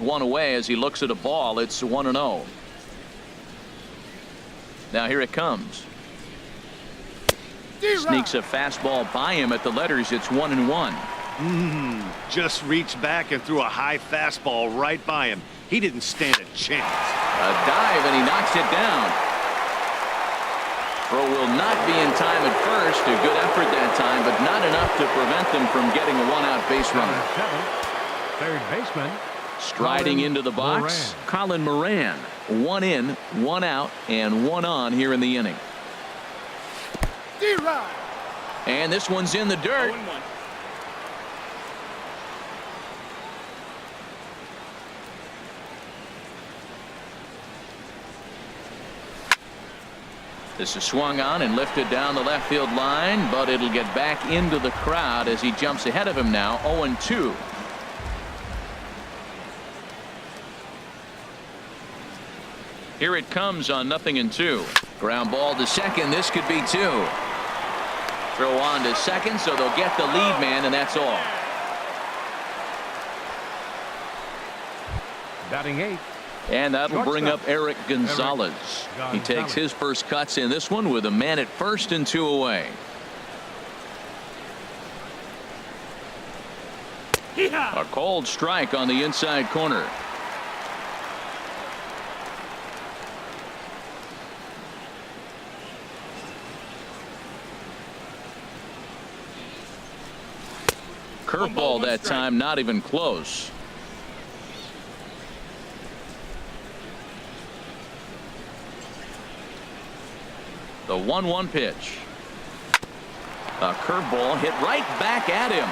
one away as he looks at a ball. It's 1-0. Now here it comes. Sneaks a fastball by him at the letters. It's 1-1. Just reached back and threw a high fastball right by him. He didn't stand a chance. A dive, and he knocks it down. Throw will not be in time at first. A good effort that time, but not enough to prevent them from getting a one-out base runner. Third baseman. Striding into the box, Colin Moran. 1 in, 1 out, and 1 on here in the inning. And this one's in the dirt. 0-1. This is swung on and lifted down the left field line, but it'll get back into the crowd as he jumps ahead of him now. 0-2. Here it comes on 0-2. Ground ball to second. This could be 2. Throw on to second, so they'll get the lead man, and that's all. Batting 8. And that'll bring up Eric Gonzalez. He takes his first cuts in this one with a man at first and 2 away. A cold strike on the inside corner. Curveball that time, not even close. The 1-1 pitch. A curveball hit right back at him.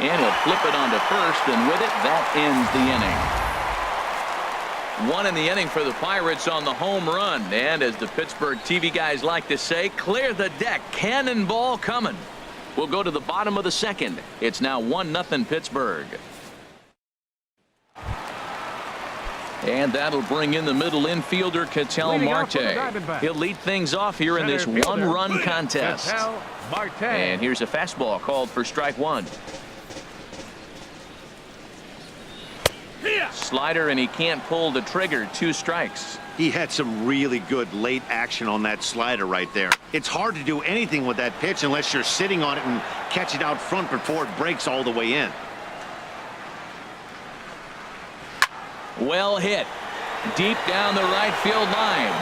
And he'll flip it onto first, and with it, that ends the inning. 1 in the inning for the Pirates on the home run. And as the Pittsburgh TV guys like to say, clear the deck. Cannonball coming. We'll go to the bottom of the second. It's now 1-0 Pittsburgh. And that'll bring in the middle infielder, Ketel Marte. He'll lead things off here in this one-run contest. And here's a fastball called for strike 1. Slider, and he can't pull the trigger. 2 strikes. He had some really good late action on that slider right there. It's hard to do anything with that pitch unless you're sitting on it and catch it out front before it breaks all the way in. Well hit. Deep down the right field line.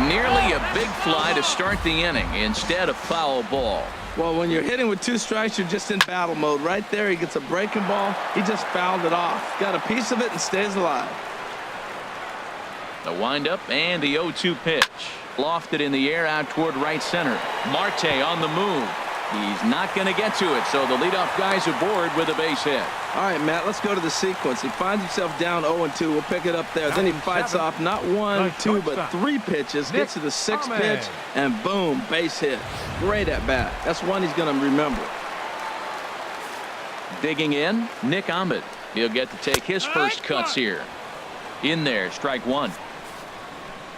Nearly a big fly to start the inning. Instead, a foul ball. Well, when you're hitting with 2 strikes, you're just in battle mode. Right there, he gets a breaking ball. He just fouled it off. Got a piece of it and stays alive. The windup and the 0-2 pitch. Lofted in the air out toward right center. Marte on the move. He's not going to get to it, so the leadoff guy's aboard with a base hit. All right, Matt, let's go to the sequence. He finds himself down 0-2. We'll pick it up there. Then he fights off not 1, 2, but 3 pitches. Gets to the 6th pitch, and boom, base hit. Great at bat. That's one he's going to remember. Digging in, Nick Ahmed. He'll get to take his first cuts here. In there, strike 1.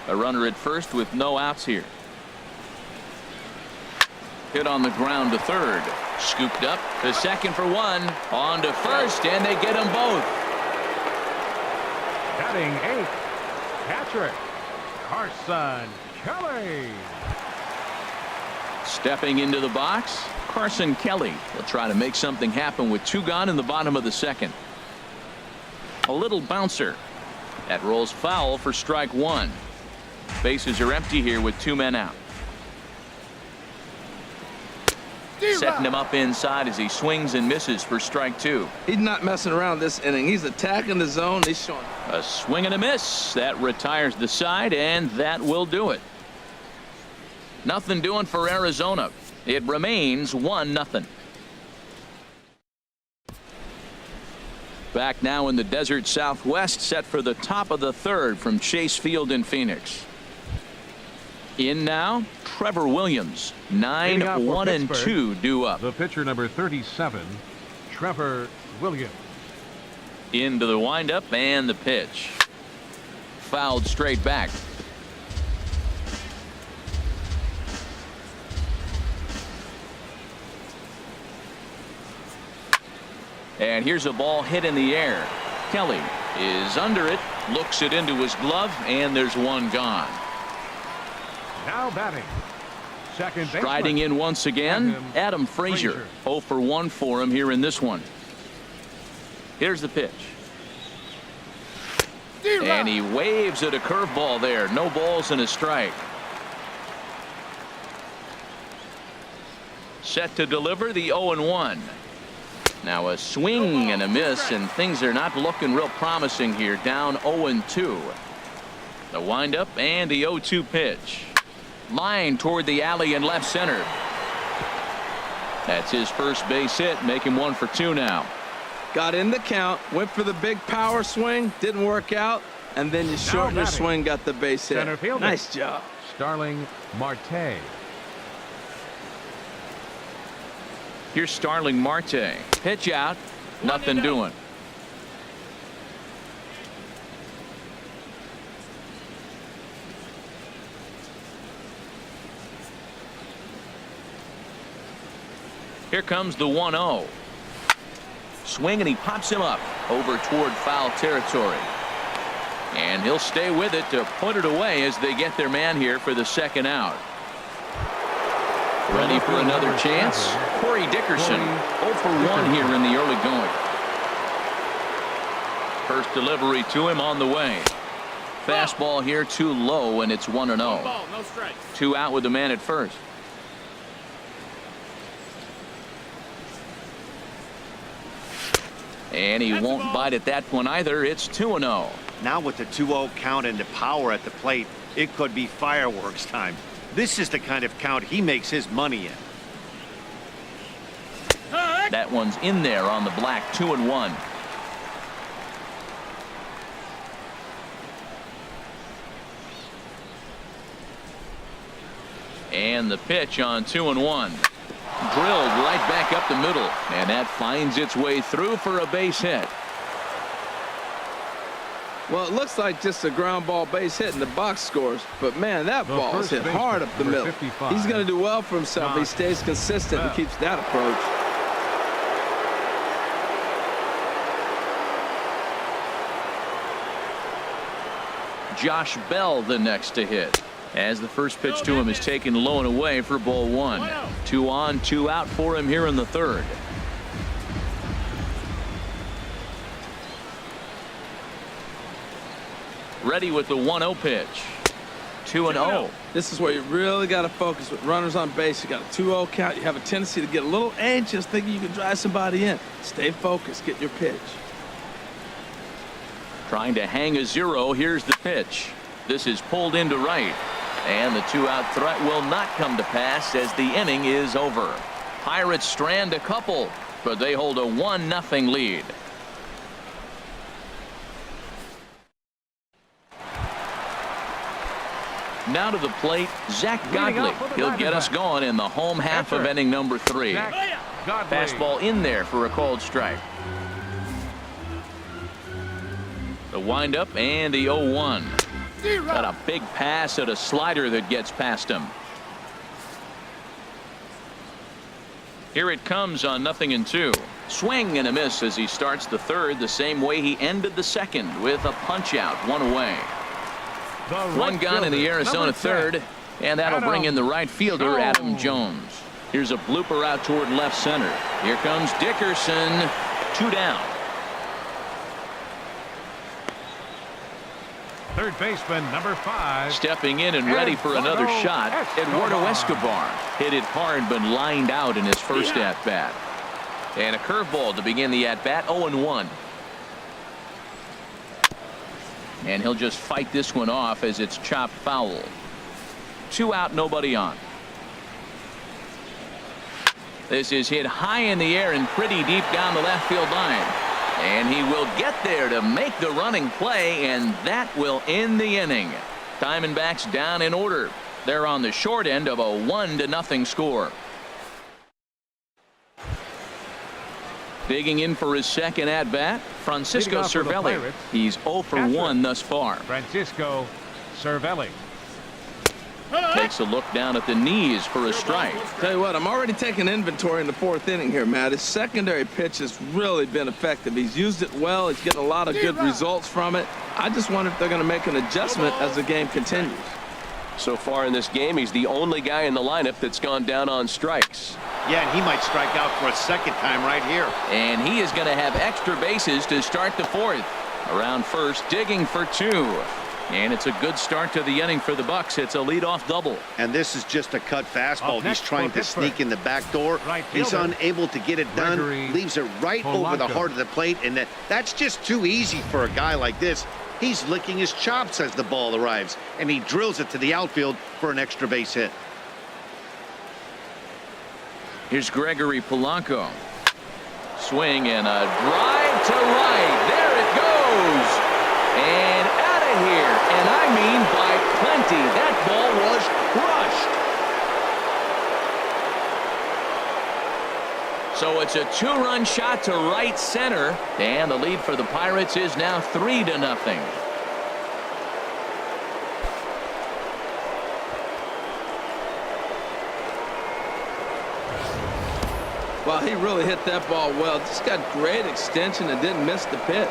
A runner at first with no outs here. Hit on the ground to third. Scooped up to second for 1. On to first, and they get them both. Batting 8. Catcher Carson Kelly. Stepping into the box, Carson Kelly will try to make something happen with 2 gone in the bottom of the second. A little bouncer. That rolls foul for strike 1. Bases are empty here with 2 men out. Setting him up inside as he swings and misses for strike 2. He's not messing around this inning. He's attacking the zone. He's showing. A swing and a miss. That retires the side, and that will do it. Nothing doing for Arizona. It remains 1-0. Back now in the desert Southwest, set for the top of the third from Chase Field in Phoenix. In now, Trevor Williams. 9-1-2 due up. The pitcher number 37, Trevor Williams. Into the windup and the pitch. Fouled straight back. And here's a ball hit in the air. Kelly is under it, looks it into his glove, and there's one gone. Now batting. Second baseman. Striding in once again, Adam Frazier. 0 for 1 for him here in this one. Here's the pitch. And he waves at a curveball there. No balls and a strike. Set to deliver the 0-1. Now a swing and a miss, and things are not looking real promising here. Down 0-2. The windup and the 0-2 pitch. Line toward the alley in left center. That's his first base hit. Make him 1 for 2 now. Got in the count, went for the big power swing, didn't work out, and then you shorten your swing, got the base hit. Center fielder. Nice job. Starling Marte. Here's Starling Marte. Pitch out. Nothing doing. Here comes the 1-0. Swing, and he pops him up over toward foul territory. And he'll stay with it to put it away as they get their man here for the second out. Ready for another chance. Corey Dickerson 0 for 1 here in the early going. First delivery to him on the way. Fastball here too low, and it's 1-0. No strikes. 2 out with the man at first. And he won't bite at that one either. It's 2-0. Now with the 2-0 count and the power at the plate, it could be fireworks time. This is the kind of count he makes his money in. That one's in there on the black. 2-1. And the pitch on 2-1. Drilled right back up the middle, and that finds its way through for a base hit. Well, it looks like just a ground ball base hit in the box scores, but man, that ball is hit hard up the middle. He's going to do well for himself if he stays consistent and keeps that approach. Josh Bell the next to hit, as the first pitch to him is taken low and away for ball 1. 2 on, 2 out for him here in the third. Ready with the 1-0 pitch. 2-0. This is where you really got to focus with runners on base. You got a 2-0 count. You have a tendency to get a little anxious thinking you can drive somebody in. Stay focused. Get your pitch. Trying to hang a 0. Here's the pitch. This is pulled into right. And the 2-out threat will not come to pass as the inning is over. Pirates strand a couple, but they hold a 1-0 lead. Now to the plate, Zach Godley. He'll get us going in the home half of inning number 3. Fastball in there for a called strike. The windup and the 0-1. Got a big pass at a slider that gets past him. Here it comes on 0-2. Swing and a miss as he starts the third the same way he ended the second with a punch out, 1 away. One gone in the Arizona third, and that'll bring in the right fielder, Adam Jones. Here's a blooper out toward left center. Here comes Dickerson. 2 down. Third baseman, number 5. Stepping in and ready for another shot, Eduardo Escobar. Hit it hard but lined out in his first at-bat. And a curveball to begin the at-bat, 0-1. And he'll just fight this one off as it's chopped foul. 2 out, nobody on. This is hit high in the air and pretty deep down the left field line. And he will get there to make the running play, and that will end the inning. Diamondbacks down in order. They're on the short end of a 1-0 score. Digging in for his second at-bat, Francisco Cervelli. He's 0 for 1 thus far. Francisco Cervelli. Takes a look down at the knees for a strike. Tell you what, I'm already taking inventory in the 4th inning here, Matt. His secondary pitch has really been effective. He's used it well. He's getting a lot of good results from it. I just wonder if they're going to make an adjustment as the game continues. So far in this game, he's the only guy in the lineup that's gone down on strikes. Yeah, and he might strike out for a second time right here. And he is going to have extra bases to start the 4th. Around first, digging for 2. And it's a good start to the inning for the Bucks. It's a leadoff double. And this is just a cut fastball. He's trying to sneak in the back door. He's unable to get it done. Leaves it right over the heart of the plate. And that's just too easy for a guy like this. He's licking his chops as the ball arrives. And he drills it to the outfield for an extra base hit. Here's Gregory Polanco. Swing and a drive to right. There it goes. And out of here. And I mean by plenty. That ball was crushed. So it's a 2-run shot to right center. And the lead for the Pirates is now 3-0. Well, he really hit that ball well. Just got great extension and didn't miss the pitch.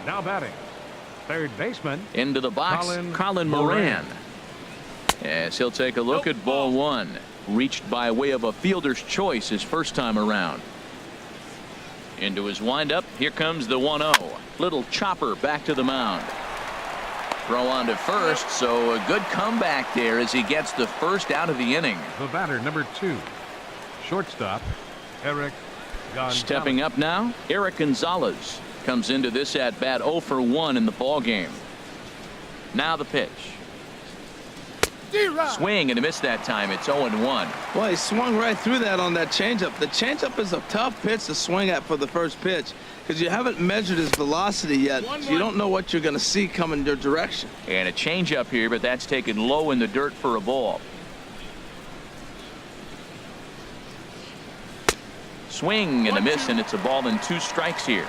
Now batting, 3rd baseman. Into the box, Colin Moran. As he'll take a look at ball 1. Reached by way of a fielder's choice his first time around. Into his windup. Here comes the 1-0. Little chopper back to the mound. Throw on to first, so a good comeback there as he gets the first out of the inning. The batter, number 2, shortstop, Eric Gonzalez. Stepping up now, Eric Gonzalez comes into this at bat 0 for 1 in the ball game. Now the pitch. Swing and a miss that time. It's 0-1. Well, he swung right through that on that changeup. The changeup is a tough pitch to swing at for the first pitch because you haven't measured his velocity yet. So you don't know what you're going to see coming your direction. And a changeup here, but that's taken low in the dirt for a ball. Swing and a miss, and it's a ball and 2 strikes here.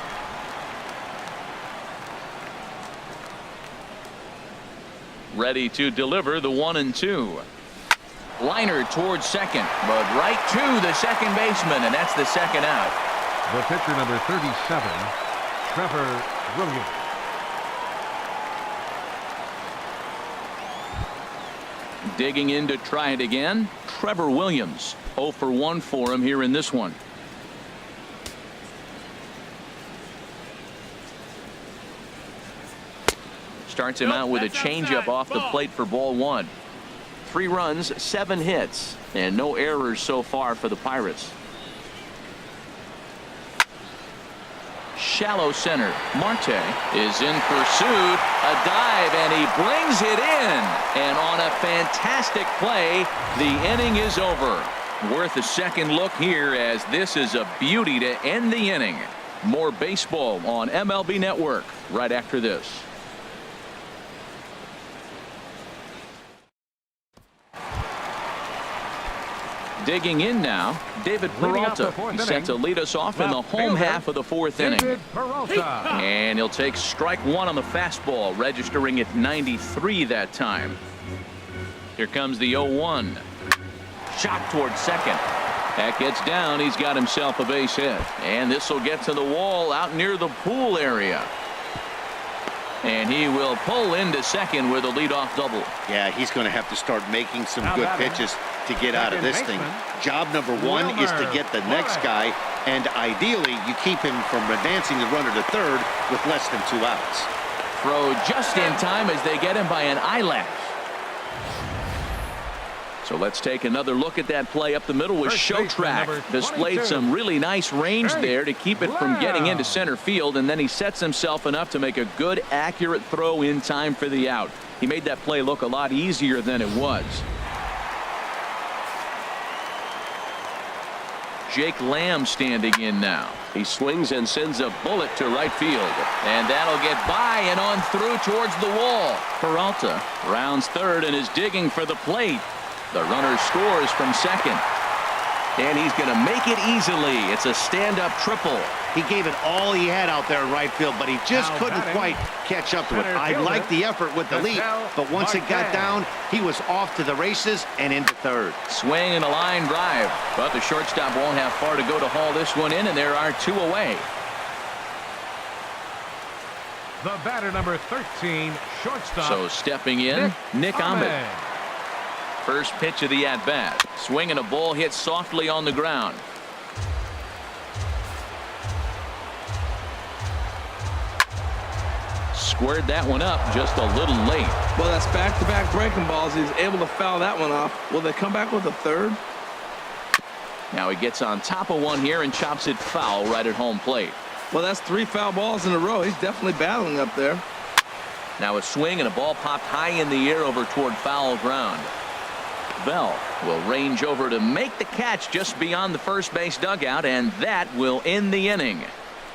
Ready to deliver the 1-2. Liner towards second, but right to the second baseman, and that's the second out. The pitcher, number 37, Trevor Williams. Digging in to try it again, Trevor Williams. 0 for 1 for him here in this one. Starts him out with a changeup off the plate for ball 1. 3 runs, 7 hits, and no errors so far for the Pirates. Shallow center. Marte is in pursuit. A dive, and he brings it in. And on a fantastic play, the inning is over. Worth a second look here, as this is a beauty to end the inning. More baseball on MLB Network right after this. Digging in now, David Peralta. He's set to lead us off in the home half of the 4th inning. And he'll take strike 1 on the fastball, registering at 93 that time. Here comes the 0-1. Shot towards second. That gets down. He's got himself a base hit. And this will get to the wall out near the pool area. And he will pull into second with a leadoff double. Yeah, he's going to have to start making some good pitches to get out of this thing. Job number 1 is to get the next guy, and ideally you keep him from advancing the runner to third with less than 2 outs. Throw just in time as they get him by an eyelash. So let's take another look at that play up the middle with Showtrack. Displayed some really nice range there to keep it from getting into center field, and then he sets himself enough to make a good, accurate throw in time for the out. He made that play look a lot easier than it was. Jake Lamb standing in now. He swings and sends a bullet to right field. And that'll get by and on through towards the wall. Peralta rounds third and is digging for the plate. The runner scores from second. And he's going to make it easily. It's a stand-up triple. He gave it all he had out there in right field, but he just couldn't quite catch up to it. I like the effort with the leap, but once it got down, he was off to the races and into third. Swing and a line drive, but the shortstop won't have far to go to haul this one in, and there are 2 away. The batter, number 13, shortstop. So stepping in, Nick Ahmed. First pitch of the at-bat. Swing and a ball hit softly on the ground. Squared that one up just a little late. Well, that's back-to-back breaking balls. He's able to foul that one off. Will they come back with a third? Now he gets on top of one here and chops it foul right at home plate. Well, that's 3 foul balls in a row. He's definitely battling up there. Now a swing and a ball popped high in the air over toward foul ground. Bell will range over to make the catch just beyond the first base dugout, and that will end the inning.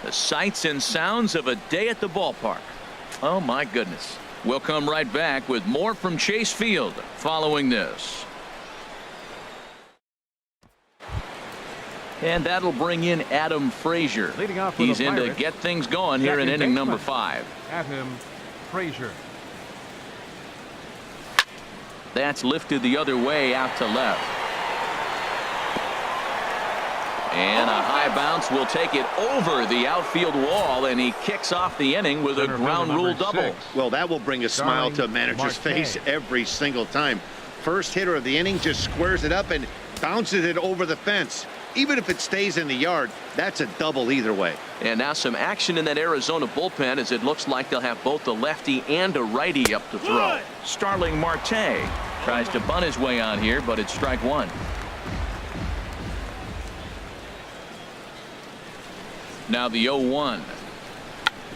The sights and sounds of a day at the ballpark. Oh my goodness. We'll come right back with more from Chase Field following this. And that'll bring in Adam Frazier. Leading off for He's the in to Pirates, get things going here in inning number 5. Adam Frazier. That's lifted the other way out to left. And a high bounce will take it over the outfield wall, and he kicks off the inning with a ground rule double. Well, that will bring a smile to a manager's face every single time. First hitter of the inning just squares it up and bounces it over the fence. Even if it stays in the yard, that's a double either way. And now some action in that Arizona bullpen, as it looks like they'll have both a lefty and a righty up to throw. Starling Marte tries to bunt his way on here, but it's strike 1. Now the 0-1.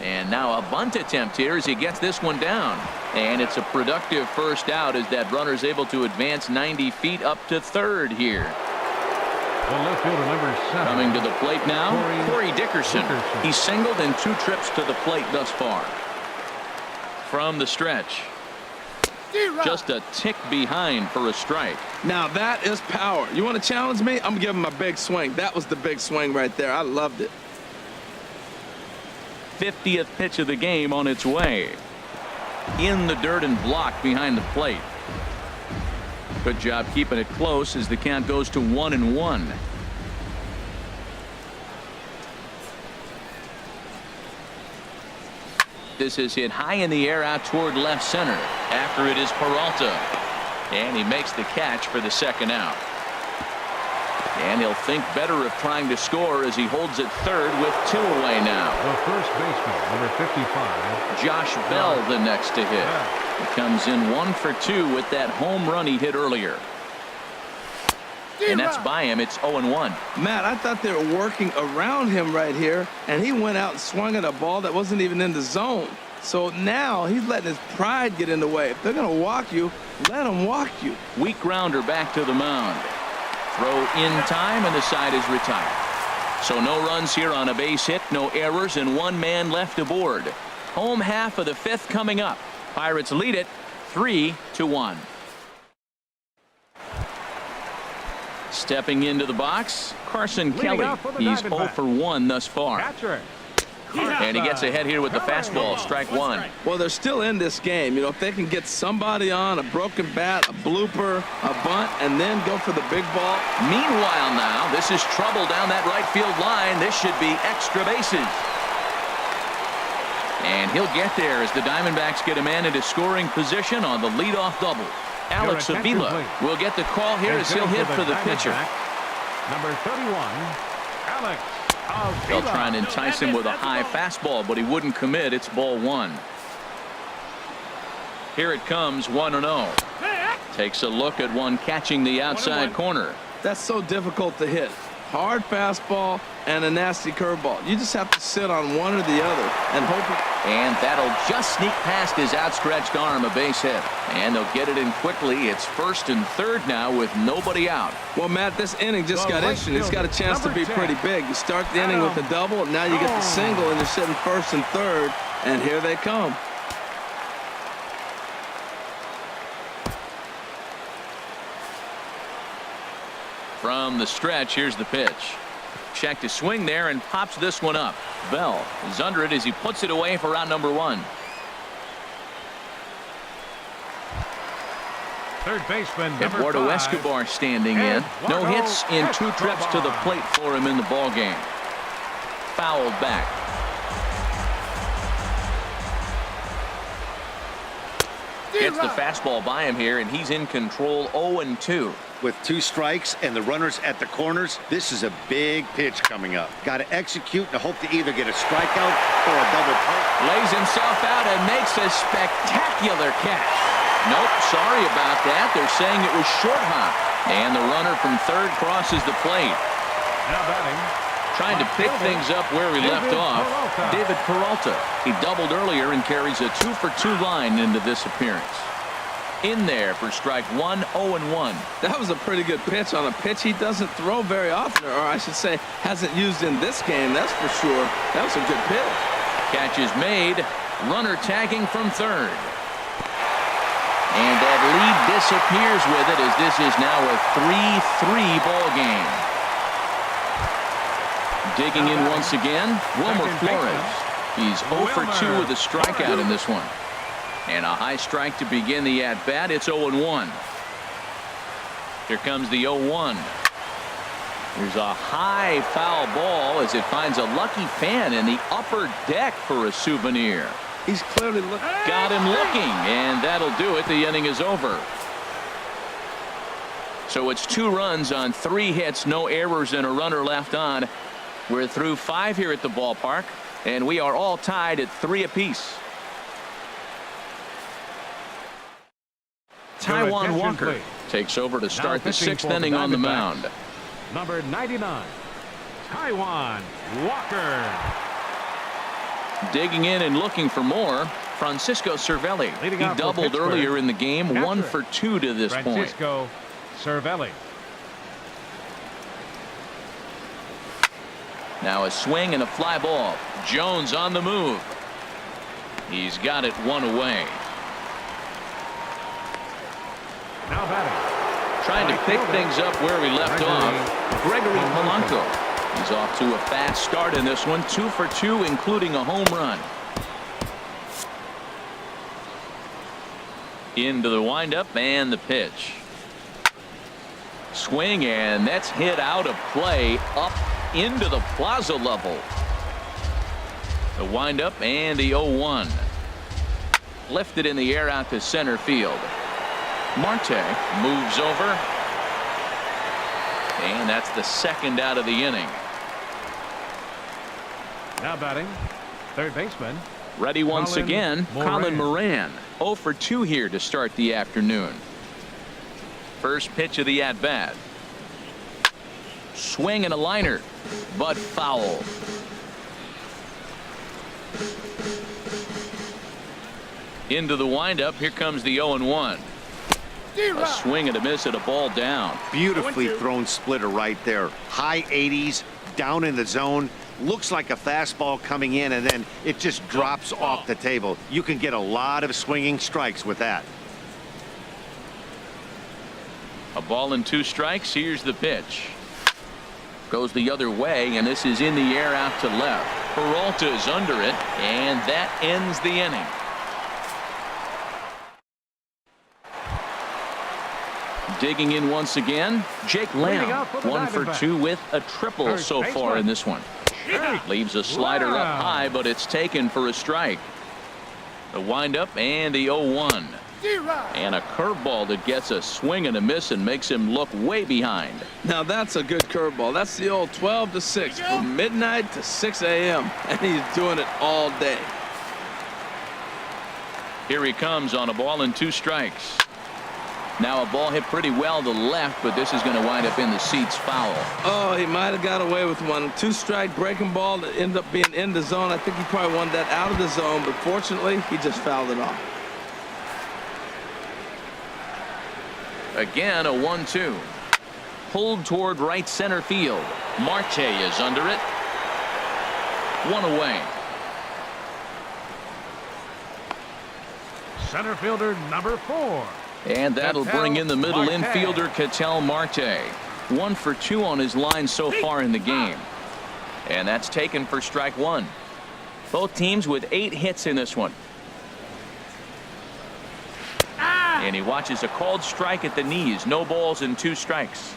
And now a bunt attempt here as he gets this one down. And it's a productive first out as that runner's able to advance 90 feet up to third here. The left fielder, number 7. Coming to the plate now, Corey Dickerson. He's singled in 2 trips to the plate thus far. From the stretch. Just a tick behind for a strike. Now that is power. You want to challenge me? I'm going to give him a big swing. That was the big swing right there. I loved it. 50th pitch of the game on its way. In the dirt and blocked behind the plate. Good job keeping it close as the count goes to 1-1. This is hit high in the air out toward left center. After it is Peralta. And he makes the catch for the second out. And he'll think better of trying to score as he holds it third with 2 away now. The first baseman, number 55. Josh Bell the next to hit. He comes in 1 for 2 with that home run he hit earlier. And that's by him. It's 0-1. Matt, I thought they were working around him right here, and he went out and swung at a ball that wasn't even in the zone. So now he's letting his pride get in the way. If they're going to walk you, let them walk you. Weak grounder back to the mound. Throw in time, and the side is retired. So no runs here on a base hit, no errors, and 1 man left aboard. Home half of the 5th coming up. Pirates lead it 3-1. Stepping into the box, Carson Kelly. He's 0 for 1 thus far. And he gets ahead here with the fastball, strike 1. Well, they're still in this game. You know, if they can get somebody on, a broken bat, a blooper, a bunt, and then go for the big ball. Meanwhile now, this is trouble down that right field line. This should be extra bases. And he'll get there as the Diamondbacks get a man into scoring position on the leadoff double. Alex Avila will get the call here as he'll hit for the pitcher. Number 31, Alex. They'll try and entice him with a high fastball, but he wouldn't commit. It's ball 1. Here it comes, 1-0. Takes a look at one catching the outside corner. That's so difficult to hit. Hard fastball and a nasty curveball. You just have to sit on one or the other and hope it. And that'll just sneak past his outstretched arm, a base hit. And they'll get it in quickly. It's 1st and 3rd now with nobody out. Well, Matt, this inning just got interesting. It's got a chance to be pretty big. You start the inning with a double, and now you get the single, and you're sitting 1st and 3rd, and here they come. From the stretch, here's the pitch. Checked his swing there and pops this one up. Bell is under it as he puts it away for out number 1. Third baseman, number 5. Eduardo Escobar standing in. No hits in 2 trips to the plate for him in the ballgame. Fouled back. Gets the fastball by him here, and he's in control 0-2. With 2 strikes and the runners at the corners, this is a big pitch coming up. Got to execute and hope to either get a strikeout or a double play. Lays himself out and makes a spectacular catch. Nope, sorry about that. They're saying it was short hop. And the runner from third crosses the plate. Now batting. Trying to pick things up where he left off. David Peralta. He doubled earlier and carries a 2-for-2 line into this appearance. In there for strike 1, 0-1. That was a pretty good pitch on a pitch he doesn't throw very often, or I should say hasn't used in this game, that's for sure. That was a good pitch. Catch is made. Runner tagging from third. And that lead disappears with it as this is now a 3-3 ball game. Digging in once again, Wilmer Flores. He's 0 for 2 with a strikeout in this one. And a high strike to begin the at-bat. It's 0-1. Here comes the 0-1. There's a high foul ball as it finds a lucky fan in the upper deck for a souvenir. He's clearly looking. Got him looking, and that'll do it. The inning is over. So it's 2 runs on 3 hits, no errors, and a runner left on. We're through 5 here at the ballpark, and we are all tied at 3 apiece. Taijuan Walker takes over to start the 6th inning on the mound. Number 99, Taijuan Walker. Digging in and looking for more, Francisco Cervelli. He doubled earlier in the game, 1 for 2 to this point. Francisco Cervelli. Now a swing and a fly ball. Jones on the move. He's got it 1 away. Now batting. Trying to pick things up where he left off. Gregory Polanco. He's off to a fast start in this one. 2 for 2, including a home run. Into the windup and the pitch. Swing, and that's hit out of play up into the plaza level. The windup and the 0-1. Lifted in the air out to center field. Marte moves over. And that's the 2nd out of the inning. Now batting, third baseman. Ready once again, Colin Moran. 0 for 2 here to start the afternoon. First pitch of the at-bat. Swing and a liner, but foul. Into the windup. Here comes the 0-1. A swing and a miss at a ball down. Beautifully thrown splitter right there. High 80s, down in the zone. Looks like a fastball coming in, and then it just drops off the table. You can get a lot of swinging strikes with that. A ball and 2 strikes. Here's the pitch. Goes the other way, and this is in the air out to left. Peralta is under it, and that ends the inning. Digging in once again, Jake Lamb. 1 for 2 with a triple so far in this one. Leaves a slider up high, but it's taken for a strike. The windup and the 0-1. And a curveball that gets a swing and a miss and makes him look way behind. Now that's a good curveball. That's the old 12 to 6 from midnight to 6 a.m. and he's doing it all day. Here he comes on a ball and 2 strikes. Now a ball hit pretty well to left, but this is going to wind up in the seats, foul. Oh, he might have got away with one. 2-strike breaking ball that ended up being in the zone. I think he probably wanted that out of the zone, but fortunately he just fouled it off. Again, a 1-2. Pulled toward right center field. Marte is under it. 1 away. Center fielder number 4. And that'll bring in the middle infielder, Ketel Marte. 1 for 2 on his line so far in the game. And that's taken for strike one. Both teams with 8 hits in this one. And he watches a called strike at the knees. No balls and 2 strikes.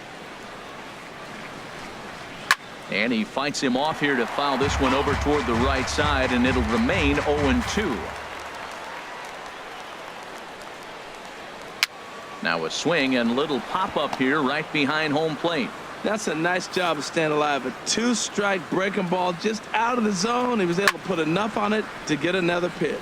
And he fights him off here to foul this one over toward the right side, and it'll remain 0-2. Now a swing and little pop up here right behind home plate. That's a nice job of staying alive. A 2-strike breaking ball just out of the zone. He was able to put enough on it to get another pitch.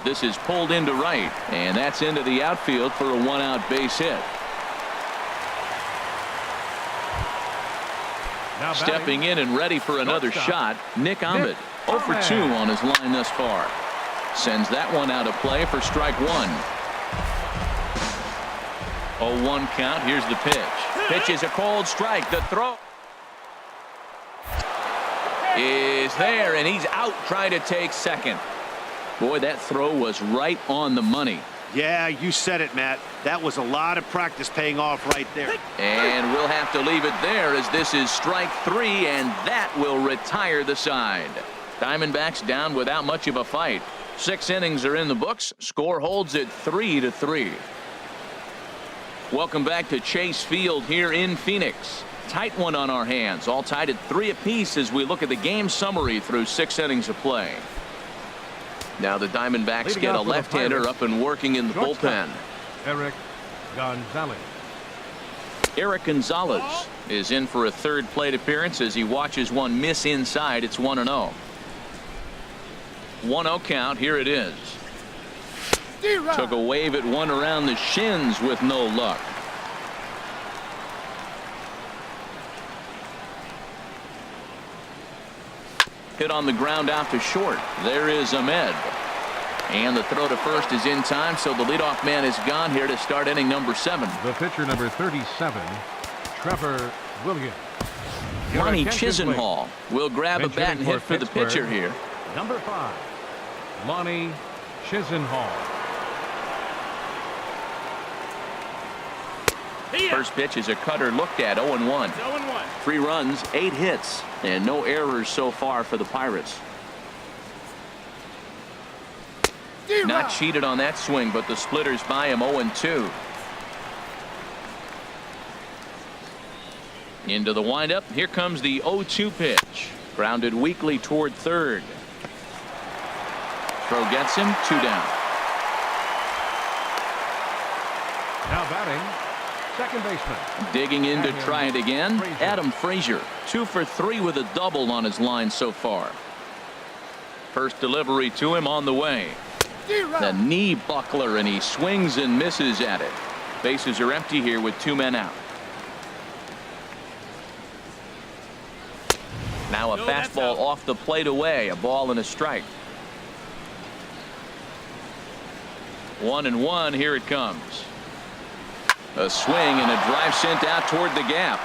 This is pulled into right, and that's into the outfield for a 1-out base hit. Now Stepping in and ready for another shot, Nick Ahmed. 0 for 2 on his line thus far. Sends that one out of play for strike one. 0-1 count. Here's the pitch. Pitch is a cold strike. The throw is there, and he's out trying to take second. Boy, that throw was right on the money. Yeah, you said it, Matt. That was a lot of practice paying off right there. And we'll have to leave it there as this is strike 3, and that will retire the side. Diamondbacks down without much of a fight. 6 innings are in the books. Score holds at 3-3. Welcome back to Chase Field here in Phoenix. Tight one on our hands. All tied at 3 apiece as we look at the game summary through 6 innings of play. Now the Diamondbacks get a left-hander up and working in the bullpen. Eric Gonzalez. Eric Gonzalez is in for a 3rd plate appearance as he watches one miss inside. It's 1-0. 1-0 count. Here it is. Took a wave at one around the shins with no luck. Hit on the ground out to short. There is Ahmed. And the throw to first is in time, so the leadoff man is gone here to start inning number 7. The pitcher number 37, Trevor Williams. Lonnie Chisenhall will grab a bat and hit for the pitcher here. Number 5, Lonnie Chisenhall. First pitch is a cutter looked at. 0-1. 3 runs, 8 hits, and no errors so far for the Pirates. Not cheated on that swing, but the splitters by him. 0-2. Into the windup. Here comes the 0-2 pitch. Grounded weakly toward third. Throw gets him. 2 down. Now batting, second baseman. Digging in to try it again. Adam Frazier. 2 for 3 with a double on his line so far. First delivery to him on the way. The knee buckler, and he swings and misses at it. Bases are empty here with 2 men out. Now a fastball off the plate away. A ball and a strike. 1-1. Here it comes. A swing and a drive sent out toward the gap.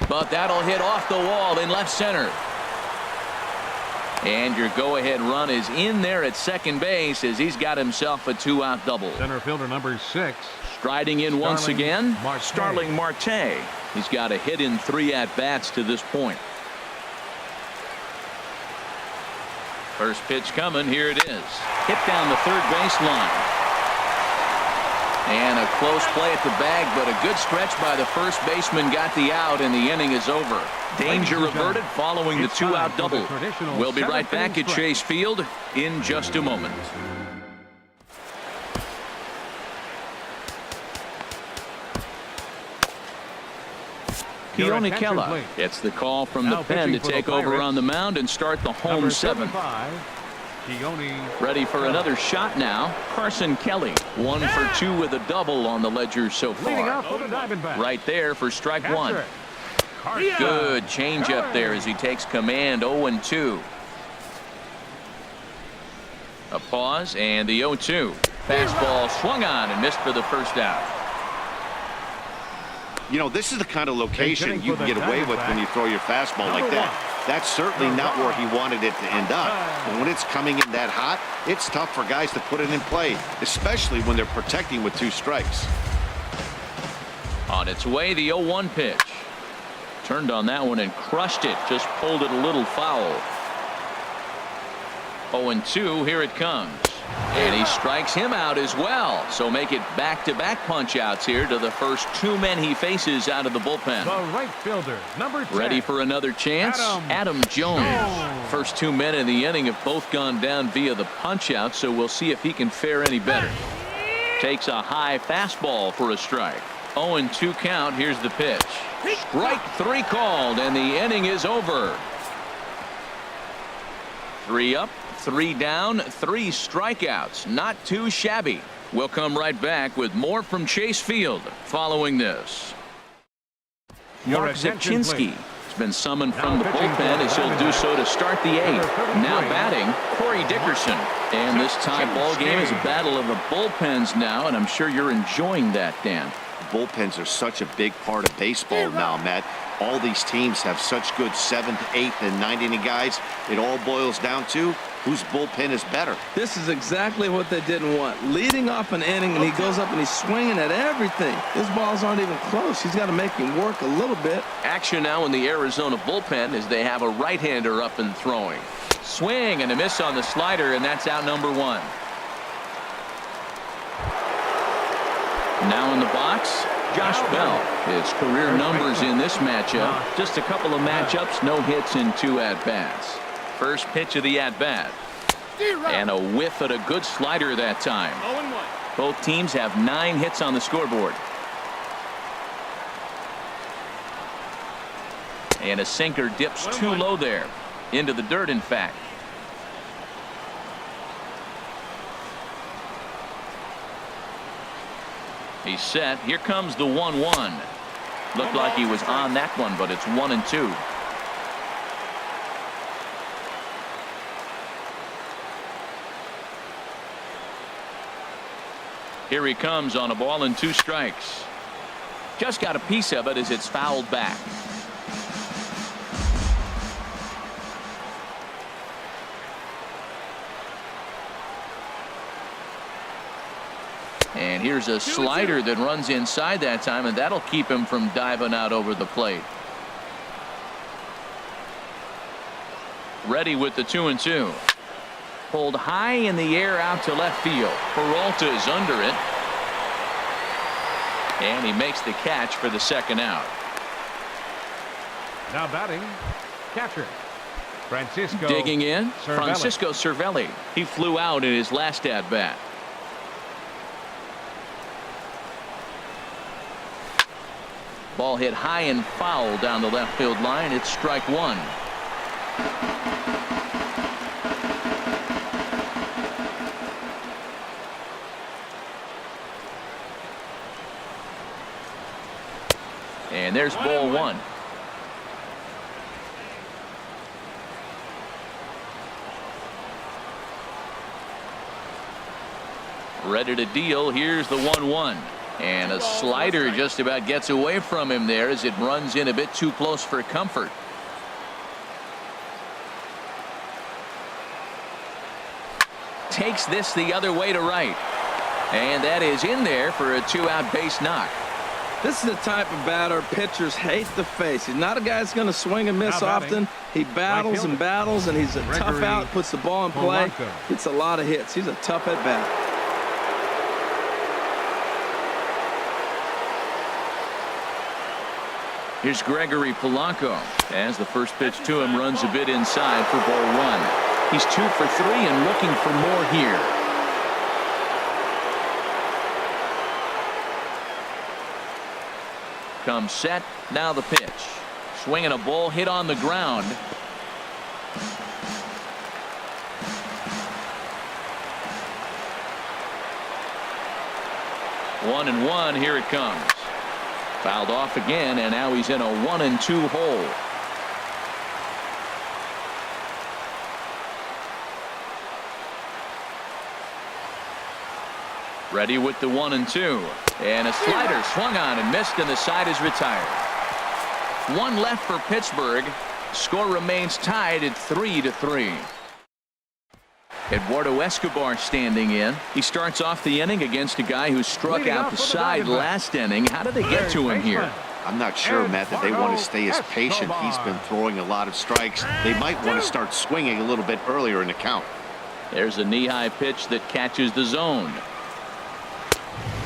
But that'll hit off the wall in left center. And your go-ahead run is in there at second base as he's got himself a 2-out double. Center fielder number 6. Striding in once again, Marte. Starling Marte. He's got a hit in 3 at-bats to this point. First pitch coming. Here it is. Hit down the third base line. And a close play at the bag, but a good stretch by the first baseman got the out, and the inning is over. Danger averted following the 2-out double. We'll be right back at Chase Field in just a moment. Keone Kela gets the call from the pen to take over on the mound and start the home 7. Ready for another shot now. Carson Kelly. 1 for 2 with a double on the ledger so far. Right there for strike 1. Good changeup there as he takes command. 0-2. A pause and the 0-2. Fastball swung on and missed for the first out. You know, this is the kind of location you can get away with when you throw your fastball like that. That's certainly not where he wanted it to end up. But when it's coming in that hot, it's tough for guys to put it in play, especially when they're protecting with 2 strikes. On its way, the 0-1 pitch. Turned on that one and crushed it. Just pulled it a little foul. 0-2, here it comes. And he strikes him out as well. So make it back-to-back punch-outs here to the first 2 men he faces out of the bullpen. The right fielder, number 10. Ready for another chance? Adam Jones. First 2 men in the inning have both gone down via the punch-out, so we'll see if he can fare any better. Takes a high fastball for a strike. 0-2 count. Here's the pitch. Strike 3 called, and the inning is over. 3 up, 3 down, 3 strikeouts. Not too shabby. We'll come right back with more from Chase Field following this. Mark Zepchinski has been summoned from the bullpen as he'll do so to start the 8th. Now batting, Corey Dickerson. And this tie ball game is a battle of the bullpens now, and I'm sure you're enjoying that, Dan. Bullpens are such a big part of baseball now, Matt. All these teams have such good 7th, 8th, and 9th inning guys. It all boils down to whose bullpen is better. This is exactly what they didn't want. Leading off an inning, and he goes up and he's swinging at everything. His balls aren't even close. He's got to make him work a little bit. Action now in the Arizona bullpen as they have a right-hander up and throwing. Swing and a miss on the slider, and that's out number 1. Now in the box, Josh Bell. His career numbers in this matchup. Just a couple of matchups, no hits in 2 at-bats. First pitch of the at-bat. And a whiff at a good slider that time. Both teams have 9 hits on the scoreboard. And a sinker dips too low there. Into the dirt, in fact. He's set. Here comes the 1-1. Looked like he was on that one, but it's 1-2. Here he comes on a ball and 2 strikes. Just got a piece of it as it's fouled back. And here's a slider that runs inside that time, and that'll keep him from diving out over the plate. Ready with the 2-2. Pulled high in the air out to left field. Peralta is under it. And he makes the catch for the 2nd out. Now batting, catcher, Francisco. Digging in, Cervelli. Francisco Cervelli. He flew out in his last at-bat. Ball hit high and foul down the left field line. It's strike 1. And there's ball 1. Ready to deal. Here's the 1-1. And a slider just about gets away from him there as it runs in a bit too close for comfort. Takes this the other way to right. And that is in there for a 2-out base knock. This is the type of batter pitchers hate to face. He's not a guy that's going to swing and miss often. He battles and battles, and he's a tough out, puts the ball in play. Gets a lot of hits. He's a tough at bat. Here's Gregory Polanco as the first pitch to him runs a bit inside for ball 1. He's 2 for 3 and looking for more here. Comes set. Now the pitch. Swinging a ball hit on the ground. One and one. Here it comes. Fouled off again, and now he's in a 1-2 hole. Ready with the 1-2. And a slider swung on and missed, and the side is retired. 1 left for Pittsburgh. Score remains tied at 3-3. Eduardo Escobar standing in. He starts off the inning against a guy who struck out the side last inning. How did they get to him here? I'm not sure, Matt, that they want to stay as patient. He's been throwing a lot of strikes. They might want to start swinging a little bit earlier in the count. There's a knee-high pitch that catches the zone.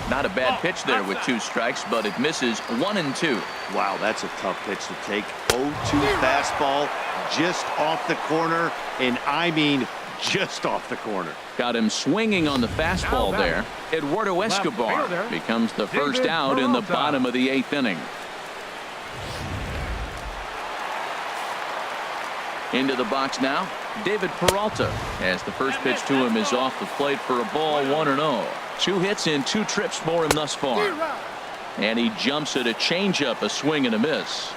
Not a bad pitch there with 2 strikes, but it misses 1-2. Wow, that's a tough pitch to take. 0-2 fastball just off the corner, and I mean just off the corner. Got him swinging on the fastball there. Eduardo Escobar becomes the first out in the bottom of the 8th inning. Into the box now, David Peralta, as the first pitch to him is off the plate for a ball, 1-0. 2 hits in 2 trips for him thus far. And he jumps at a changeup, a swing and a miss.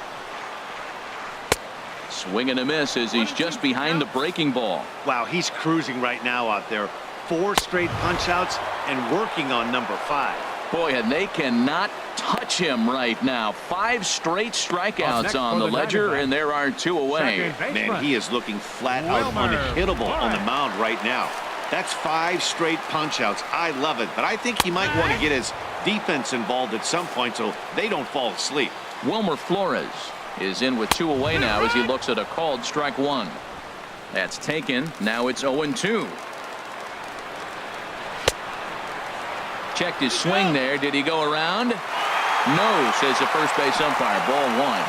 Swing and a miss as he's just behind the breaking ball. Wow, he's cruising right now out there. 4 straight punch-outs and working on number 5. Boy, and they cannot touch him right now. 5 straight strikeouts on the ledger, and there are 2 away. Man, he is looking flat out unhittable on the mound right now. That's 5 straight punch-outs. I love it, but I think he might want to get his defense involved at some point so they don't fall asleep. Wilmer Flores is in with 2 away now as he looks at a called strike 1. That's taken. Now it's 0-2. Checked his swing there. Did he go around? No, says the first base umpire. Ball 1.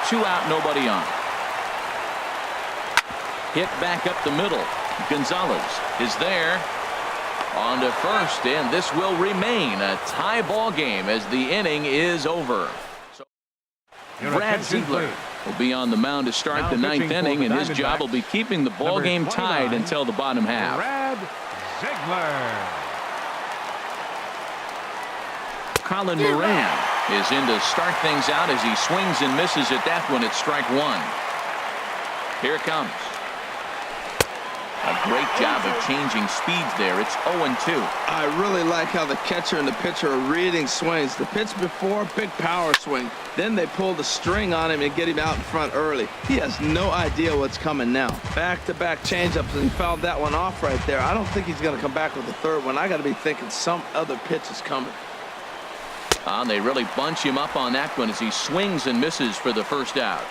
2 out, nobody on. Hit back up the middle. Gonzalez is there on to first, and this will remain a tie ball game as the inning is over. So Brad Ziegler will be on the mound to start the 9th inning, and his job will be keeping the ball game tied until the bottom half. Brad Ziegler. Colin Moran is in to start things out as he swings and misses at that one at strike 1. Here it comes. A great job of changing speeds there. It's 0-2. I really like how the catcher and the pitcher are reading swings. The pitch before, big power swing. Then they pull the string on him and get him out in front early. He has no idea what's coming now. Back-to-back changeups, and he fouled that one off right there. I don't think he's going to come back with the 3rd one. I got to be thinking some other pitch is coming. They really bunch him up on that one as he swings and misses for the first out.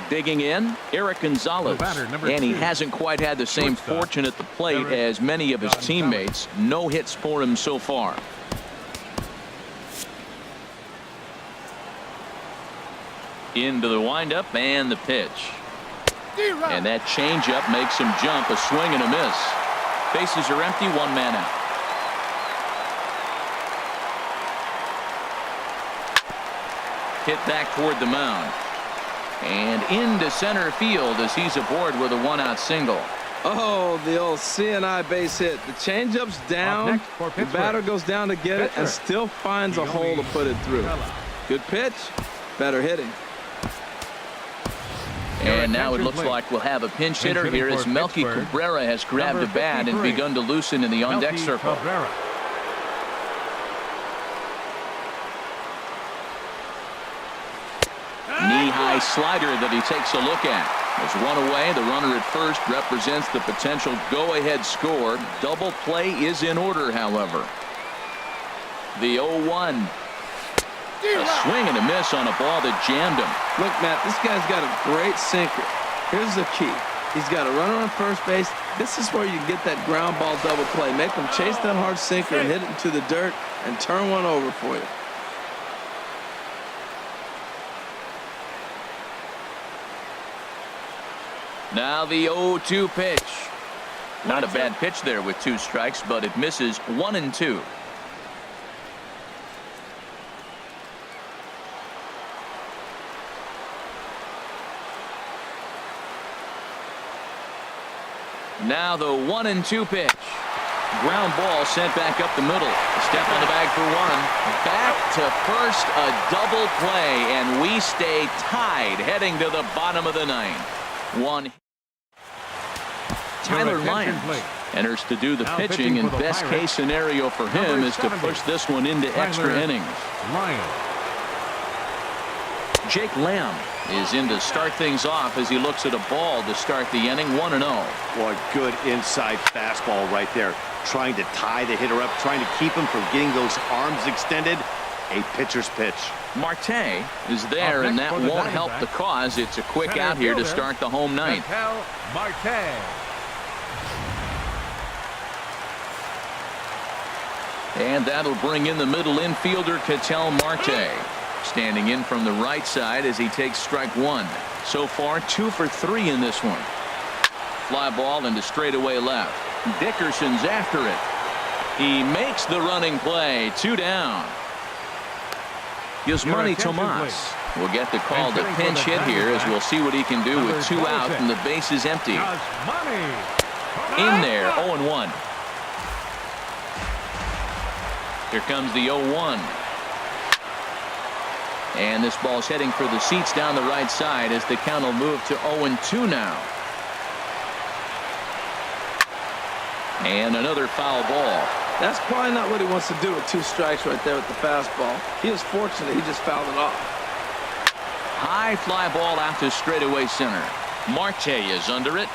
Digging in, Eric Gonzalez, and he hasn't quite had the same fortune at the plate as many of his teammates. No hits for him so far. Into the windup and the pitch. And that changeup makes him jump, a swing and a miss. Bases are empty, 1 man out. Hit back toward the mound. And into center field as he's aboard with a 1-out single. Oh, the old CNI base hit. The changeup's down. The batter goes down to get it and still finds a hole to put it through. Good pitch. Better hitting. And now it looks like we'll have a pinch hitter here as Melky Cabrera has grabbed a bat and begun to loosen in the on-deck circle. Knee-high slider that he takes a look at. There's 1 away. The runner at first represents the potential go-ahead score. Double play is in order, however. The 0-1. A swing and a miss on a ball that jammed him. Look, Matt, this guy's got a great sinker. Here's the key. He's got a runner on first base. This is where you get that ground ball double play. Make him chase that hard sinker and hit it into the dirt and turn one over for you. Now the 0-2 pitch. Not a bad pitch there with 2 strikes, but it misses 1-2. Now the 1-2 pitch. Ground ball sent back up the middle. A step on the bag for 1. Back to first, a double play, and we stay tied heading to the bottom of the 9th. 1. Tyler Lyons enters to do the pitching, and best case scenario for him is to push this one into extra innings. Jake Lamb is in to start things off as he looks at a ball to start the inning. 1-0. Boy, good inside fastball right there. Trying to tie the hitter up, trying to keep him from getting those arms extended. A pitcher's pitch. Marte is there, and that won't help the cause. It's a quick out here to start the home ninth. Marte. And that'll bring in the middle infielder, Ketel Marte. Standing in from the right side as he takes strike one. So far, 2 for 3 in this one. Fly ball into straightaway left. Dickerson's after it. He makes the running play. 2 down. Yasmani Tomas will get the call to pinch hit here as we'll see what he can do with 2 out and the base is empty. In there, 0-1. Here comes the 0-1. And this ball's heading for the seats down the right side as the count will move to 0-2 now. And another foul ball. That's probably not what he wants to do with 2 strikes right there with the fastball. He was fortunate. He just fouled it off. High fly ball out to straightaway center. Marte is under it.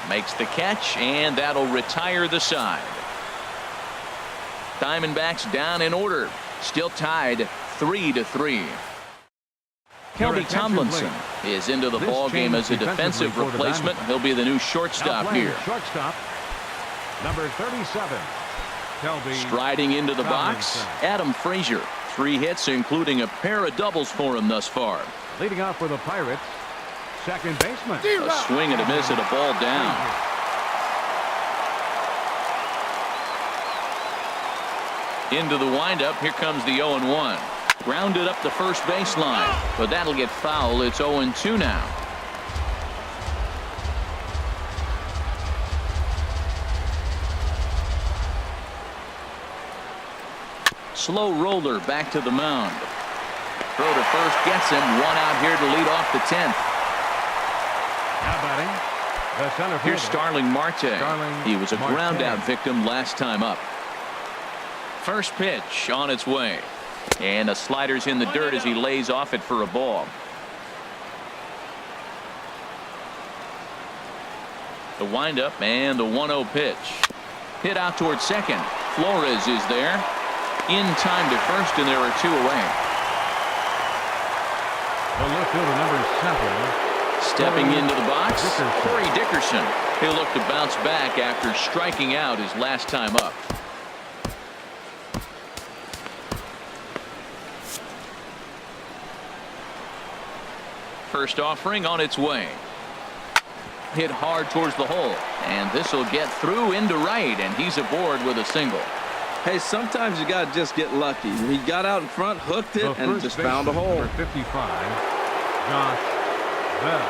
Makes the catch, and that'll retire the side. Diamondbacks down in order. Still tied 3-3. Kelby Tomlinson is into the ball game as a defensive replacement. He'll be the new shortstop here. Shortstop, number 37. Kelby Striding into the box, Adam Frazier. 3 hits, including a pair of doubles for him thus far. Leading off for the Pirates, second baseman. A swing and a miss at a ball down. Into the windup. Here comes the 0-1. Grounded up the first baseline, but that'll get foul. It's 0-2 now. Slow roller back to the mound. Throw to first gets him. 1 out here to lead off the 10th. Now batting, the center fielder. Here's Starling Marte. He was a Marte. ground out victim last time up. First pitch on its way. And a slider's in the dirt as he lays off it for a ball. The windup and the 1-0 pitch. Hit out towards second. Flores is there. In time to first, and there are 2 away. The left fielder, number 7. Stepping into the box, Corey Dickerson. He'll look to bounce back after striking out his last time up. First offering on its way. Hit hard towards the hole, and this will get through into right, and he's aboard with a single. Hey, sometimes you got to just get lucky. He got out in front, hooked it, and just found a hole. Number 55, Josh Bell.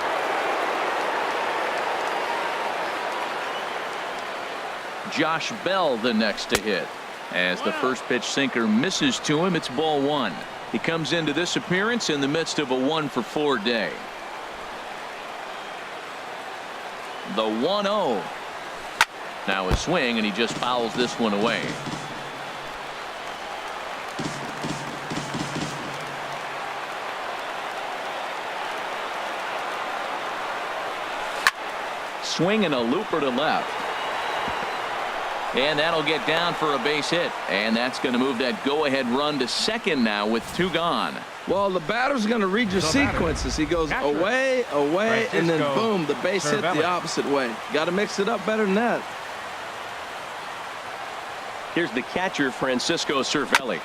Josh Bell the next to hit. As the first pitch sinker misses to him, it's ball 1. He comes into this appearance in the midst of a 1-for-4 day. The 1-0. Now a swing, and he just fouls this one away. Swing and a looper to left. And that'll get down for a base hit. And that's going to move that go-ahead run to second now with 2 gone. Well, the batter's going to read your sequences. He goes away, away, and then boom, the base hit the opposite way. Got to mix it up better than that. Here's the catcher, Francisco Cervelli.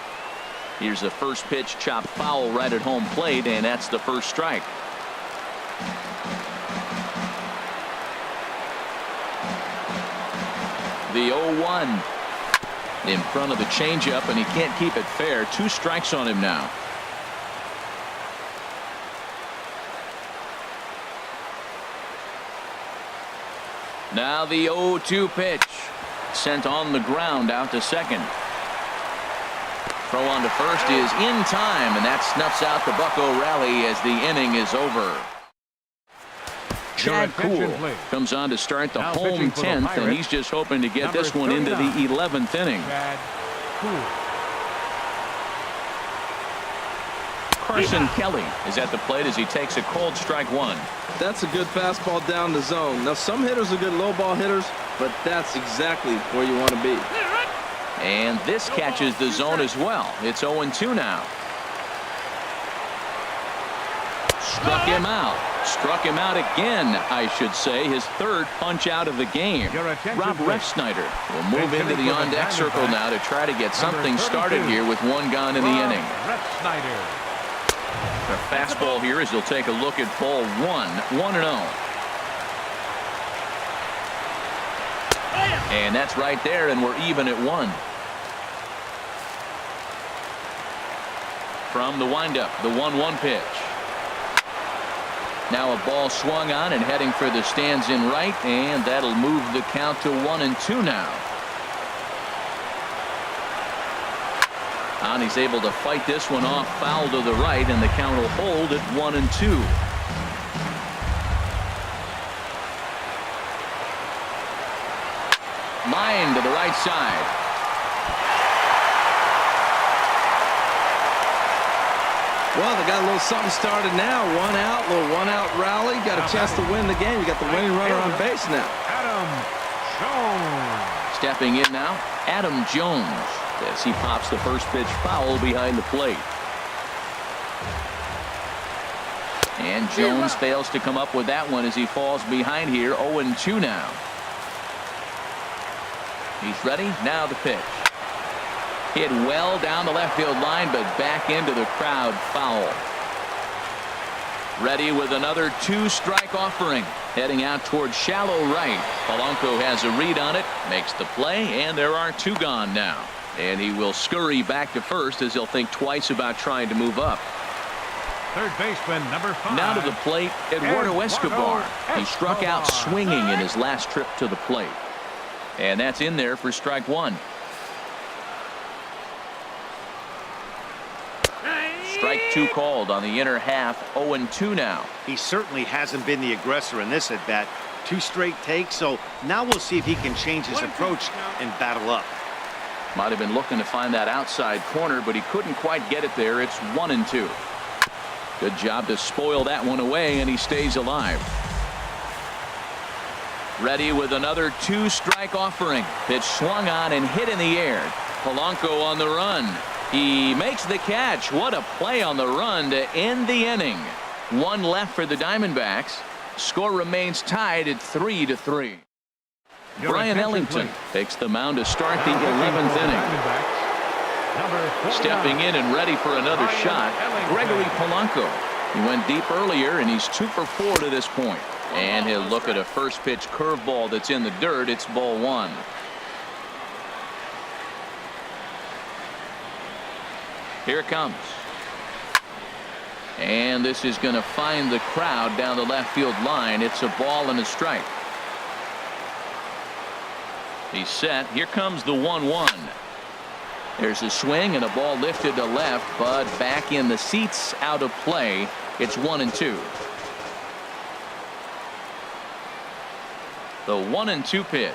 Here's the first pitch chopped foul right at home plate, and that's the first strike. The 0-1 in front of the changeup, and he can't keep it fair. 2 strikes on him now. Now the 0-2 pitch. Sent on the ground out to second. Throw on to first is in time, and that snuffs out the Bucco rally as the inning is over. Chad Kuhl comes on to start the home 10th, and he's just hoping to get this one into the 11th inning. Carson Kelly is at the plate as he takes a cold strike one. That's a good fastball down the zone. Now, some hitters are good low ball hitters, but that's exactly where you want to be. And this catches the zone as well. It's 0-2 now. Struck him out. Struck him out again, I should say. His third punch out of the game. Rob Refsnyder will move into the on-deck circle now to try to get something started here with one gone in the inning. The fastball here as he'll take a look at ball one. 1-0. And that's right there, and we're even at 1. From the windup, the 1-1 pitch. Now a ball swung on and heading for the stands in right, and that'll move the count to 1-2 now. And he's able to fight this one off foul to the right, and the count will hold at 1-2. Line to the right side. Well, they got a little something started now. One out, little one-out rally. Got a chance to win the game. You got the winning runner on base now. Adam Jones. Stepping in now, Adam Jones, as he pops the first pitch foul behind the plate. And Jones fails to come up with that one as he falls behind here. 0-2 now. He's ready. Now the pitch. Hit well down the left field line, but back into the crowd. Foul. Ready with another 2-strike offering. Heading out towards shallow right. Polanco has a read on it, makes the play, and there are 2 gone now. And he will scurry back to first as he'll think twice about trying to move up. Third baseman, number 5. Now to the plate, Eduardo Escobar. He struck out swinging in his last trip to the plate. And that's in there for strike 1. Strike 2 called on the inner half. 0-2 now. He certainly hasn't been the aggressor in this at bat. 2 straight takes, so now we'll see if he can change his approach and battle up. Might have been looking to find that outside corner, but he couldn't quite get it there. It's 1-2. Good job to spoil that one away, and he stays alive. Ready with another 2-strike offering. Pitch swung on and hit in the air. Polanco on the run. He makes the catch. What a play on the run to end the inning. 1 left for the Diamondbacks. Score remains tied at 3-3. Brian Ellington takes the mound to start the 11th inning. Stepping in and ready for another shot, Gregory Polanco. He went deep earlier, and he's 2 for 4 to this point. And he'll look at a first pitch curveball that's in the dirt. It's ball 1. Here it comes. And this is going to find the crowd down the left field line. It's a ball and a strike. He's set. Here comes the 1-1. There's a swing and a ball lifted to left, but back in the seats, out of play. It's 1-2. The 1-2 pitch.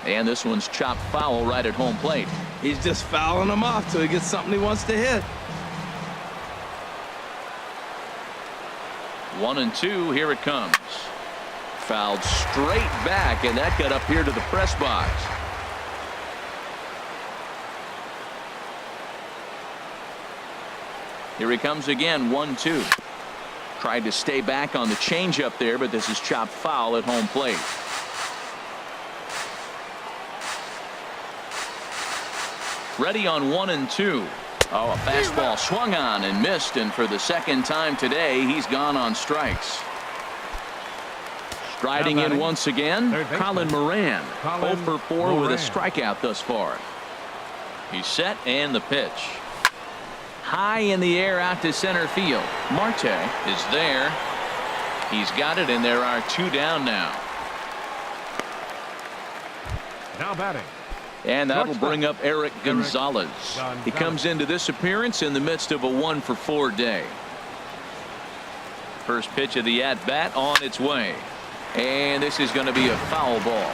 And this one's chopped foul right at home plate. He's just fouling him off till he gets something he wants to hit. 1-2. Here it comes. Fouled straight back, and that got up here to the press box. Here he comes again. 1-2. Tried to stay back on the changeup there, but this is chopped foul at home plate. Ready on 1-2. Oh, a fastball swung on and missed, and for the second time today, he's gone on strikes. Striding in once again, Colin Moran. 0 for 4 with a strikeout thus far. He's set, and the pitch. High in the air out to center field. Marte is there. He's got it, and there are 2 down now. Now batting. And that'll bring up Eric Gonzalez. He comes into this appearance in the midst of a 1 for 4 day. First pitch of the at-bat on its way. And this is going to be a foul ball.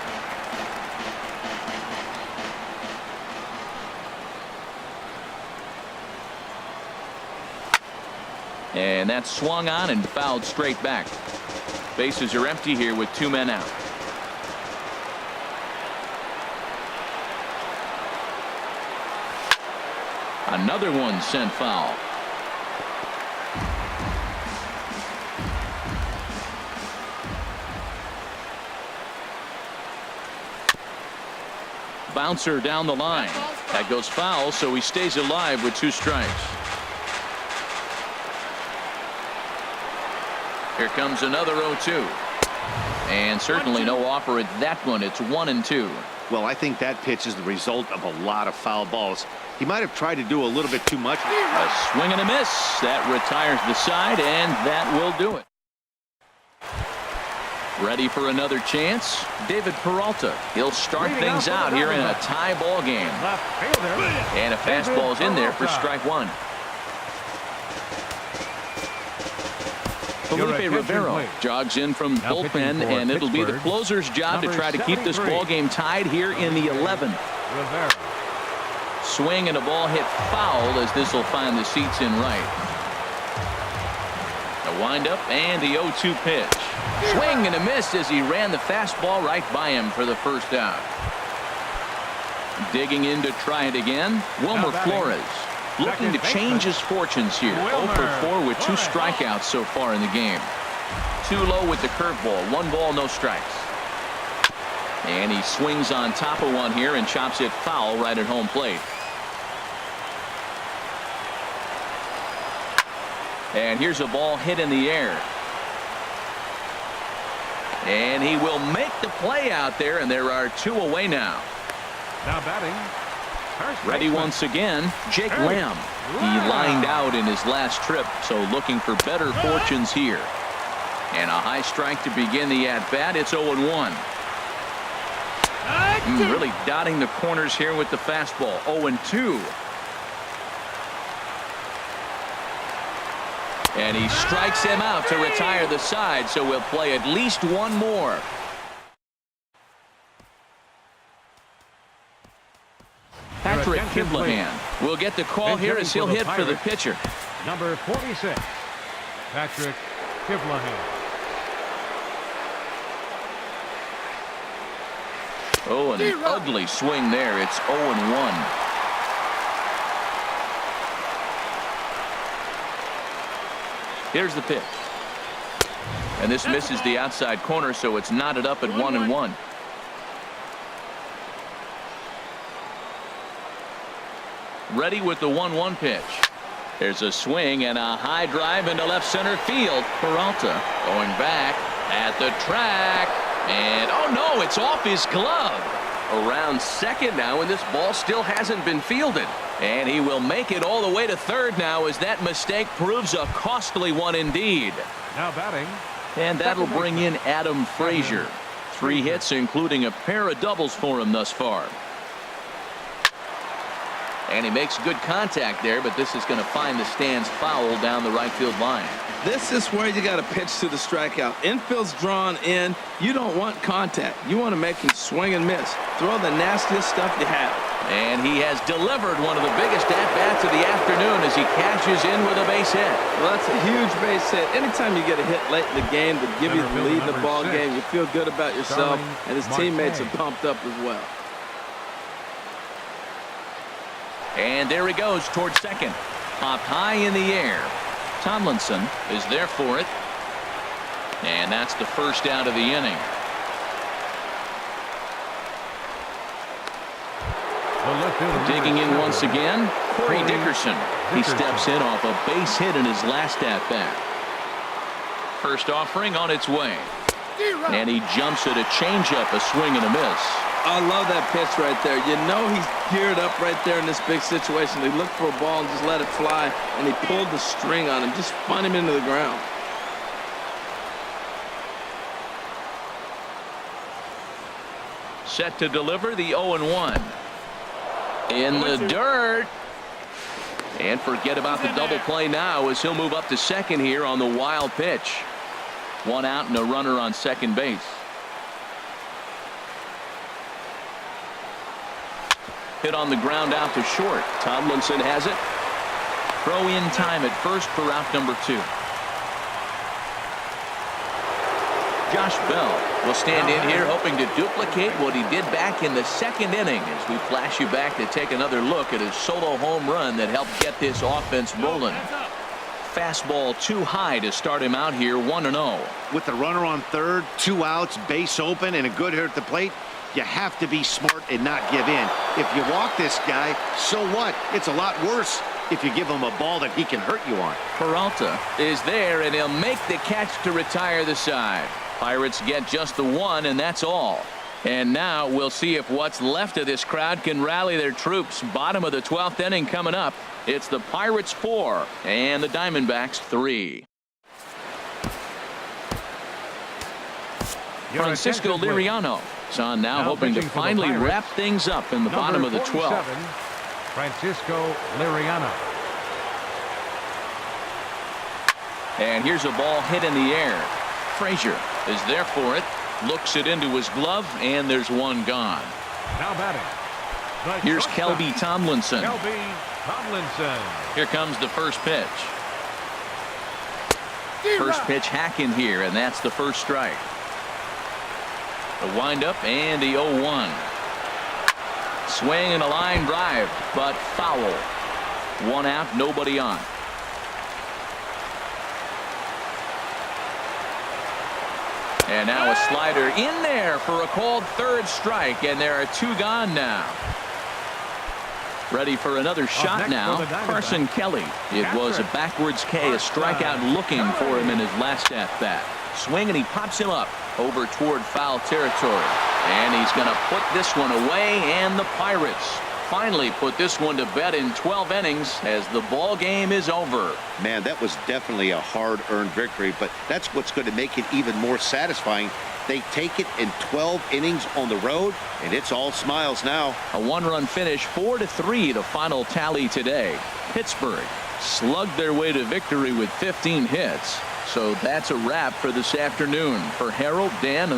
And that's swung on and fouled straight back. Bases are empty here with 2 men out. Another one sent foul. Bouncer down the line. That goes foul, so he stays alive with 2 strikes. Here comes another 0-2. And certainly no offer at that one. It's 1-2. Well, I think that pitch is the result of a lot of foul balls. He might have tried to do a little bit too much. A swing and a miss. That retires the side, and that will do it. Ready for another chance? David Peralta. He'll start things out here in a tie ball game. And a fastball's in there for strike 1. Felipe Rivero jogs in from bullpen, and it'll be the closer's job to try to keep this ball game tied here in the 11th. Swing and a ball hit foul as this will find the seats in right. The windup and the 0-2 pitch. Swing and a miss as he ran the fastball right by him for the first out. Digging in to try it again, Wilmer Flores. Looking to change his fortunes here. 0 for 4 with 2 strikeouts so far in the game. Too low with the curveball. 1 ball, no strikes. And he swings on top of one here and chops it foul right at home plate. And here's a ball hit in the air. And he will make the play out there, and there are 2 away now. Now batting. Ready once again, Jake Lamb. He lined out in his last trip, so looking for better fortunes here. And a high strike to begin the at-bat. It's 0-1. Really dotting the corners here with the fastball. 0-2. And he strikes him out to retire the side, so we'll play at least 1 more. Patrick Kiblahan will get the call here as he'll hit for the pitcher. Number 46, Patrick Kiblahan. Oh, and an ugly swing there. It's 0-1. Here's the pitch. And this misses the outside corner, so it's knotted up at 1-1. Ready with the 1-1 pitch. There's a swing and a high drive into left center field. Peralta going back at the track. And oh no, it's off his glove. Around second now, and this ball still hasn't been fielded. And he will make it all the way to third now as that mistake proves a costly one indeed. Now batting. And that'll bring in Adam Frazier. 3 hits, including a pair of doubles for him thus far. And he makes good contact there, but this is going to find the stands foul down the right field line. This is where you got to pitch to the strikeout. Infield's drawn in. You don't want contact. You want to make him swing and miss. Throw the nastiest stuff you have. And he has delivered one of the biggest at-bats of the afternoon as he cashes in with a base hit. Well, that's a huge base hit. Anytime you get a hit late in the game to give you the lead in the ball game, you feel good about yourself, and his teammates are pumped up as well. And there he goes towards second. Popped high in the air. Tomlinson is there for it. And that's the first out of the inning. Digging in once again, Corey Dickerson. He steps in off a base hit in his last at-bat. First offering on its way. And he jumps at a changeup, a swing and a miss. I love that pitch right there. You know he's geared up right there in this big situation. He looked for a ball and just let it fly, and he pulled the string on him, just spun him into the ground. Set to deliver the 0-1. In the dirt. And forget about the double play now as he'll move up to second here on the wild pitch. 1 out and a runner on second base. Hit on the ground out to short. Tomlinson has it. Throw in time at first for out number 2. Josh Bell will stand in here hoping to duplicate what he did back in the second inning as we flash you back to take another look at his solo home run that helped get this offense rolling. Fastball too high to start him out here 1-0. With the runner on third, 2 outs, base open, and a good hitter at the plate, you have to be smart and not give in. If you walk this guy, so what? It's a lot worse if you give him a ball that he can hurt you on. Peralta is there, and he'll make the catch to retire the side. Pirates get just the 1, and that's all. And now we'll see if what's left of this crowd can rally their troops. Bottom of the 12th inning coming up. It's the Pirates 4 and the Diamondbacks 3. Francisco Liriano is on now hoping to finally wrap things up in the bottom of the 12th. Francisco Liriano. And here's a ball hit in the air. Frazier is there for it. Looks it into his glove, and there's one gone. Now batting. Here's Kelby Tomlinson. Here comes the first pitch. First pitch hack in here, and that's the first strike. The windup and the 0-1. Swing and a line drive, but foul. 1 out, nobody on. And now a slider in there for a called third strike, and there are 2 gone now. Ready for another shot now. Carson Kelly. It was a backwards K, a strikeout looking for him in his last at bat. Swing, and he pops him up over toward foul territory. And he's going to put this one away, and the Pirates finally put this one to bed in 12 innings as the ball game is over. Man, that was definitely a hard-earned victory, but that's what's going to make it even more satisfying. They take it in 12 innings on the road, and it's all smiles now. A 1-run finish, 4-3, the final tally today. Pittsburgh slugged their way to victory with 15 hits. So that's a wrap for this afternoon. For Harold, Dan, and the